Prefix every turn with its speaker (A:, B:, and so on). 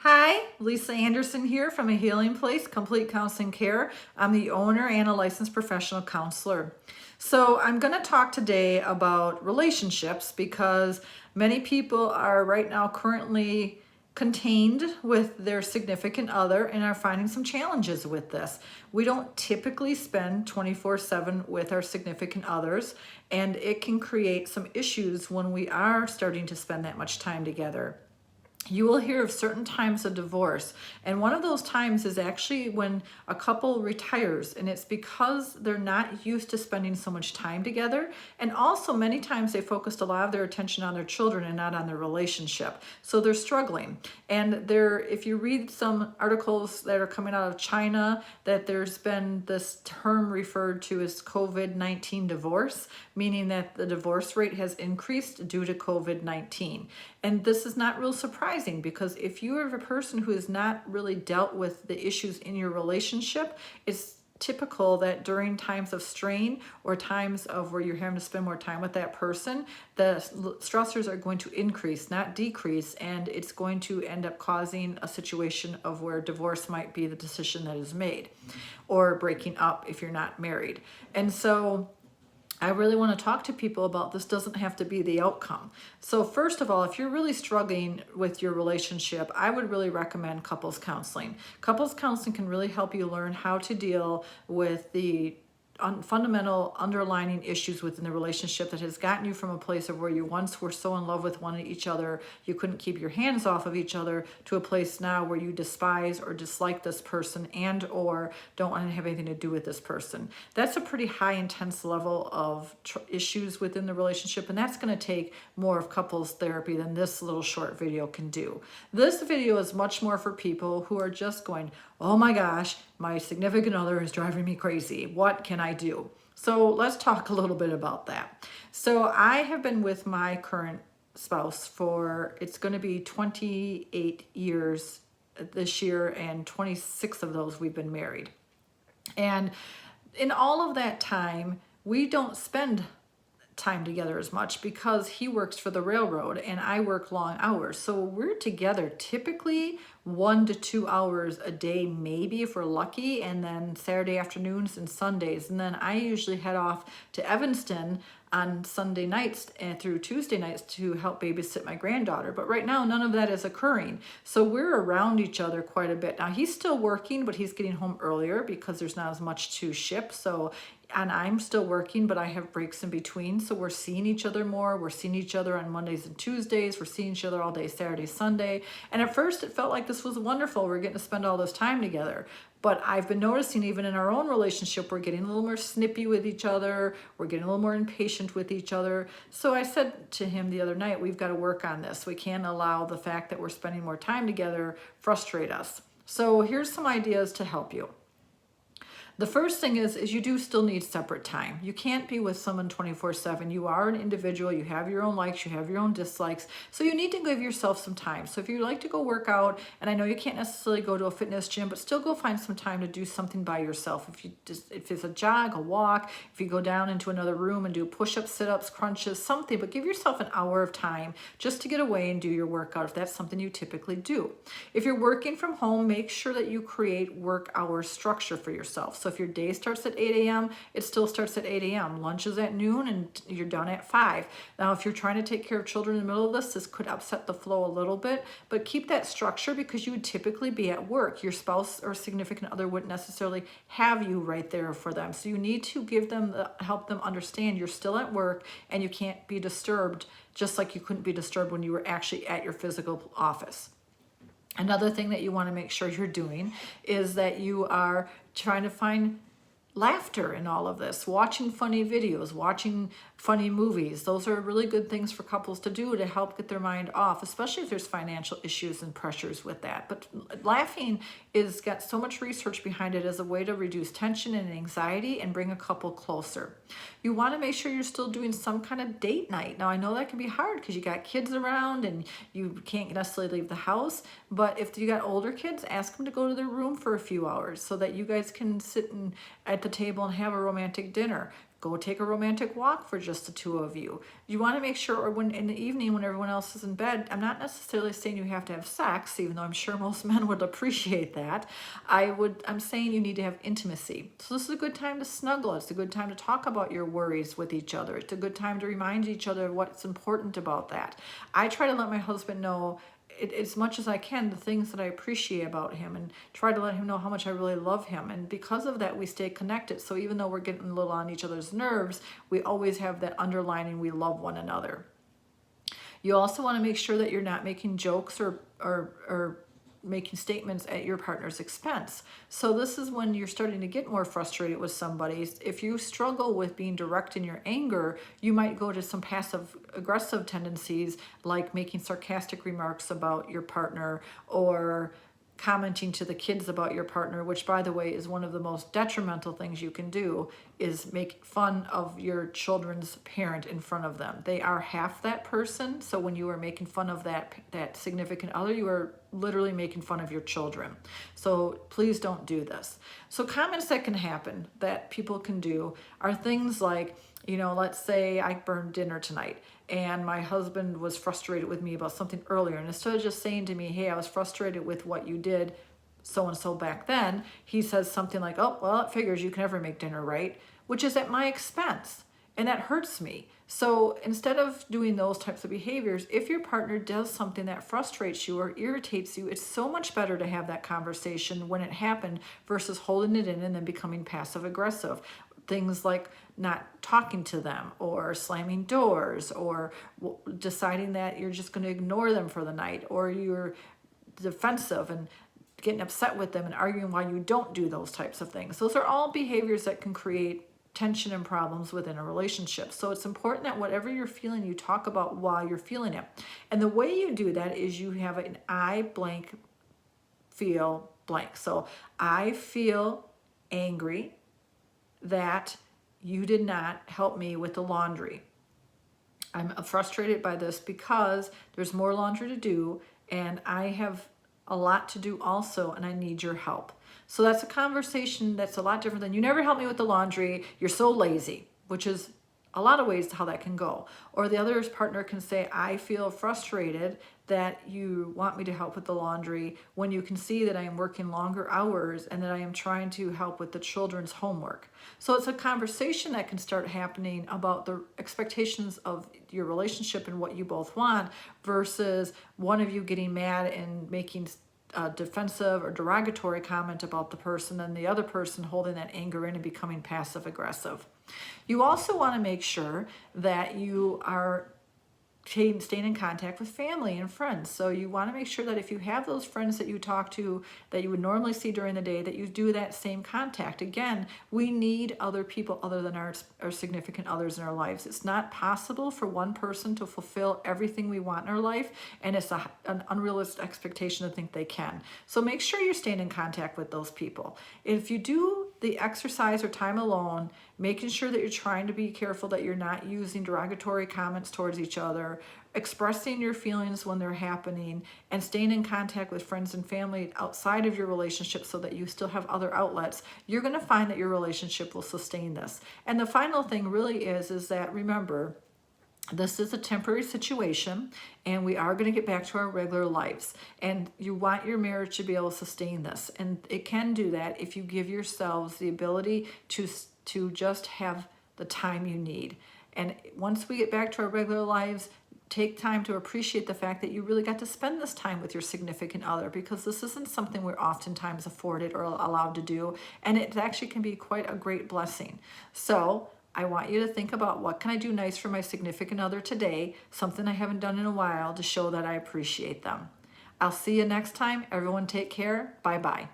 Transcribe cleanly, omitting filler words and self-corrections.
A: Hi, Lisa Anderson here from A Healing Place, Complete Counseling Care. I'm the owner and a licensed professional counselor. So I'm going to talk today about relationships because many people are right now currently contained with their significant other and are finding some challenges with this. We don't typically spend 24/7 with our significant others, and it can create some issues when we are starting to spend that much time together. You will hear of certain times of divorce, and one of those times is actually when a couple retires, and it's because they're not used to spending so much time together. And also many times they focused a lot of their attention on their children and not on their relationship, so they're struggling. And if you read some articles that are coming out of China, that there's been this term referred to as COVID-19 divorce, meaning that the divorce rate has increased due to COVID-19. And this is not real surprising, because if you are a person who has not really dealt with the issues in your relationship, it's typical that during times of strain or times of where you're having to spend more time with that person, the stressors are going to increase, not decrease, and it's going to end up causing a situation of where divorce might be the decision that is made, or breaking up if you're not married. And so I really want to talk to people about this doesn't have to be the outcome. So first of all, if you're really struggling with your relationship, I would really recommend couples counseling. Couples counseling can really help you learn how to deal with the fundamental underlining issues within the relationship that has gotten you from a place of where you once were so in love with each other, you couldn't keep your hands off of each other, to a place now where you despise or dislike this person and or don't want to have anything to do with this person. That's a pretty high intense level of issues within the relationship, and that's going to take more of couples therapy than this little short video can do. This video is much more for people who are just going, oh my gosh, my significant other is driving me crazy. What can I do? So let's talk a little bit about that. So I have been with my current spouse for, it's going to be 28 years this year, and 26 of those we've been married. And in all of that time, we don't spend time together as much because he works for the railroad and I work long hours. So we're together typically 1 to 2 hours a day, maybe if we're lucky, and then Saturday afternoons and Sundays. And then I usually head off to Evanston on Sunday nights and through Tuesday nights to help babysit my granddaughter. But right now, none of that is occurring. So we're around each other quite a bit. Now he's still working, but he's getting home earlier because there's not as much to ship. So, and I'm still working, but I have breaks in between. So we're seeing each other more. We're seeing each other on Mondays and Tuesdays. We're seeing each other all day, Saturday, Sunday. And at first it felt like this was wonderful. We're getting to spend all this time together. But I've been noticing even in our own relationship, we're getting a little more snippy with each other. We're getting a little more impatient with each other. So I said to him the other night, we've got to work on this. We can't allow the fact that we're spending more time together frustrate us. So here's some ideas to help you. The first thing is you do still need separate time. You can't be with someone 24/7. You are an individual. You have your own likes. You have your own dislikes. So you need to give yourself some time. So if you like to go work out, and I know you can't necessarily go to a fitness gym, but still go find some time to do something by yourself. If it's a jog, a walk, if you go down into another room and do push-ups, sit-ups, crunches, something, but give yourself an hour of time just to get away and do your workout if that's something you typically do. If you're working from home, make sure that you create work hour structure for yourself. So if your day starts at 8 a.m., it still starts at 8 a.m. Lunch is at noon and you're done at 5. Now, if you're trying to take care of children in the middle of this could upset the flow a little bit, but keep that structure because you would typically be at work. Your spouse or significant other wouldn't necessarily have you right there for them. So you need to give them, help them understand you're still at work and you can't be disturbed, just like you couldn't be disturbed when you were actually at your physical office. Another thing that you want to make sure you're doing is that you are trying to find laughter in all of this, watching funny videos, watching funny movies. Those are really good things for couples to do to help get their mind off, especially if there's financial issues and pressures with that. But laughing is got so much research behind it as a way to reduce tension and anxiety and bring a couple closer. You want to make sure you're still doing some kind of date night. Now I know that can be hard because you got kids around and you can't necessarily leave the house, but if you got older kids, ask them to go to their room for a few hours so that you guys can sit at the table and have a romantic dinner. Go take a romantic walk for just the two of you. You want to make sure, or when in the evening when everyone else is in bed, I'm not necessarily saying you have to have sex, even though I'm sure most men would appreciate that. I'm saying you need to have intimacy. So this is a good time to snuggle. It's a good time to talk about your worries with each other. It's a good time to remind each other of what's important about that. I try to let my husband know as much as I can the things that I appreciate about him, and try to let him know how much I really love him. And because of that, we stay connected. So even though we're getting a little on each other's nerves, we always have that underlining we love one another. You also want to make sure that you're not making jokes or making statements at your partner's expense. So this is when you're starting to get more frustrated with somebody. If you struggle with being direct in your anger, you might go to some passive aggressive tendencies, like making sarcastic remarks about your partner, or commenting to the kids about your partner, which, by the way, is one of the most detrimental things you can do, is make fun of your children's parent in front of them. They are half that person. So when you are making fun of that significant other, you are literally making fun of your children. So please don't do this. So comments that can happen that people can do are things like, let's say I burned dinner tonight and my husband was frustrated with me about something earlier. And instead of just saying to me, hey, I was frustrated with what you did so-and-so back then, he says something like, oh, well, it figures you can never make dinner right, which is at my expense. And that hurts me. So instead of doing those types of behaviors, if your partner does something that frustrates you or irritates you, it's so much better to have that conversation when it happened versus holding it in and then becoming passive aggressive. Things like not talking to them, or slamming doors, or deciding that you're just going to ignore them for the night, or you're defensive and getting upset with them and arguing why you don't do those types of things. Those are all behaviors that can create tension and problems within a relationship. So it's important that whatever you're feeling, you talk about why you're feeling it. And the way you do that is you have an I blank feel blank. So I feel angry that you did not help me with the laundry. I'm frustrated by this because there's more laundry to do and I have a lot to do also, and I need your help. So that's a conversation that's a lot different than, you never help me with the laundry, you're so lazy, which is a lot of ways how that can go. Or the other partner can say, I feel frustrated that you want me to help with the laundry when you can see that I am working longer hours and that I am trying to help with the children's homework. So it's a conversation that can start happening about the expectations of your relationship and what you both want, versus one of you getting mad and making a defensive or derogatory comment about the person, and the other person holding that anger in and becoming passive aggressive. You also want to make sure that you are staying in contact with family and friends. So you want to make sure that if you have those friends that you talk to that you would normally see during the day, that you do that same contact. Again, we need other people other than our significant others in our lives. It's not possible for one person to fulfill everything we want in our life, and it's an unrealistic expectation to think they can. So make sure you're staying in contact with those people. If you do the exercise or time alone, making sure that you're trying to be careful that you're not using derogatory comments towards each other, expressing your feelings when they're happening, and staying in contact with friends and family outside of your relationship so that you still have other outlets, you're going to find that your relationship will sustain this. And the final thing really is that, remember, this is a temporary situation and we are going to get back to our regular lives, and you want your marriage to be able to sustain this, and it can do that if you give yourselves the ability to just have the time you need. And once we get back to our regular lives, take time to appreciate the fact that you really got to spend this time with your significant other, because this isn't something we're oftentimes afforded or allowed to do, and it actually can be quite a great blessing. So I want you to think about, what can I do nice for my significant other today, something I haven't done in a while, to show that I appreciate them. I'll see you next time. Everyone take care. Bye-bye.